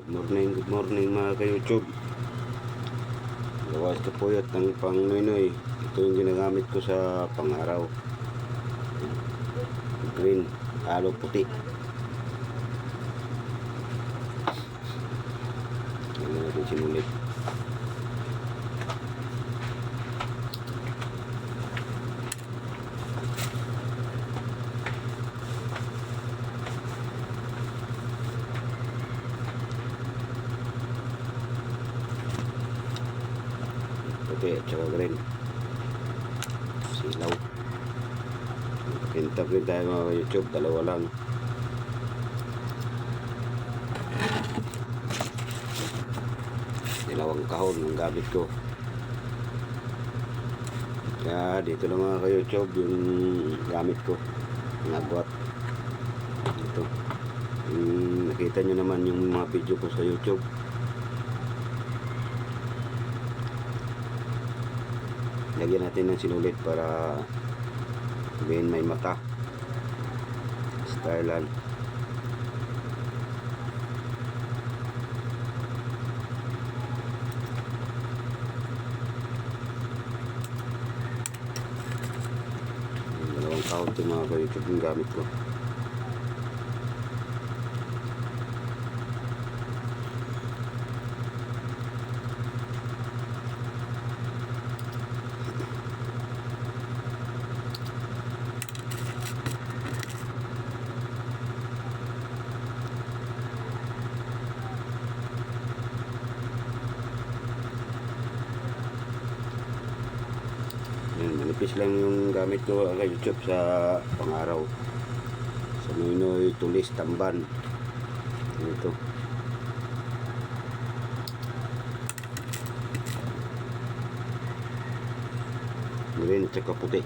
Good morning mga ka-YouTube. Gawas ka puyat ng pang Noynoy. Ito yung ginagamit ko sa pang-araw. Green, halo puti. Hindi natin sinulit. Puti at saka green. Silaw. Kintab rin tayo mga ka-YouTube. Dalawa lang. Dalawang kahon ang gamit ko. Kaya dito lang mga ka-YouTube yung gamit ko. Nagwat. Ito. Nakita nyo naman yung mga video ko sa YouTube. Lagyan natin ng sinulit para sabihin may mata. Stylan. Dalawang count yung mga ka-YouTube yung gamit ko. Manipis lang yung gamit ko sa YouTube sa pang-araw. Sa Noynoy Tulis Tamban. Ito. Green at saka puti.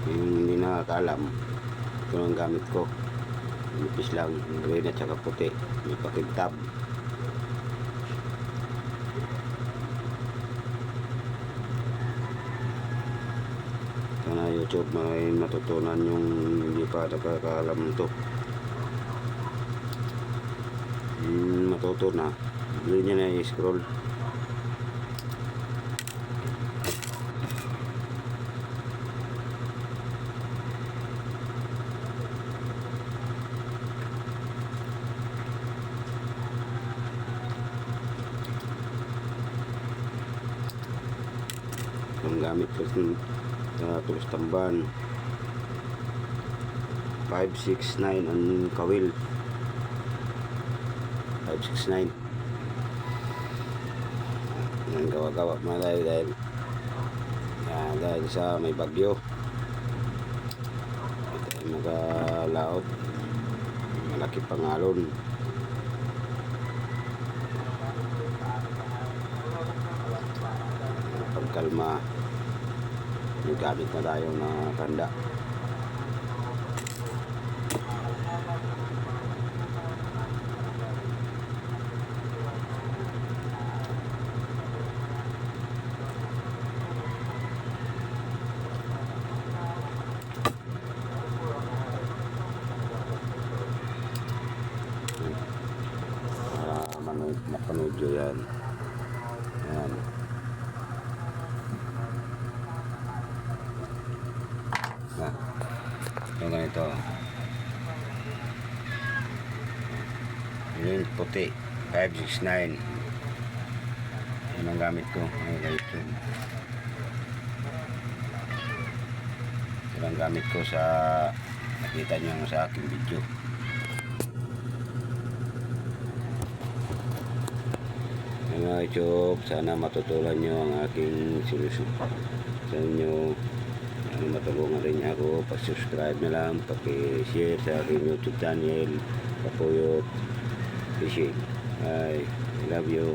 Yung hindi nakakaalam, ito ang gamit ko. Manipis lang, green at saka puti. May pakintab. Sana YouTube may matutunan yung hindi pa nakakaalam nito. Matuto na. Hindi niya na i-scroll. Ang gamit ko sa Tulis Tamban 569 ang kawil 569 ang gawa-gawa mga dahil sa may bagyo ito ay magalaot malaki pangalon pagkalma may gamit na tayo na tanda. Para mapanood nyo yan. Ayan. Yung ganito yung puti 569 yun ang gamit ko ngayon YouTube. Yun ang gamit ko sa nakita nyo sa aking video. Mga YouTube, sana matutulan nyo ang aking solusyon sa inyo. matulungan rin niya ako, pa-subscribe na lang, paki-share sa aking YouTube channel, Kapuyot Fishing. I love you.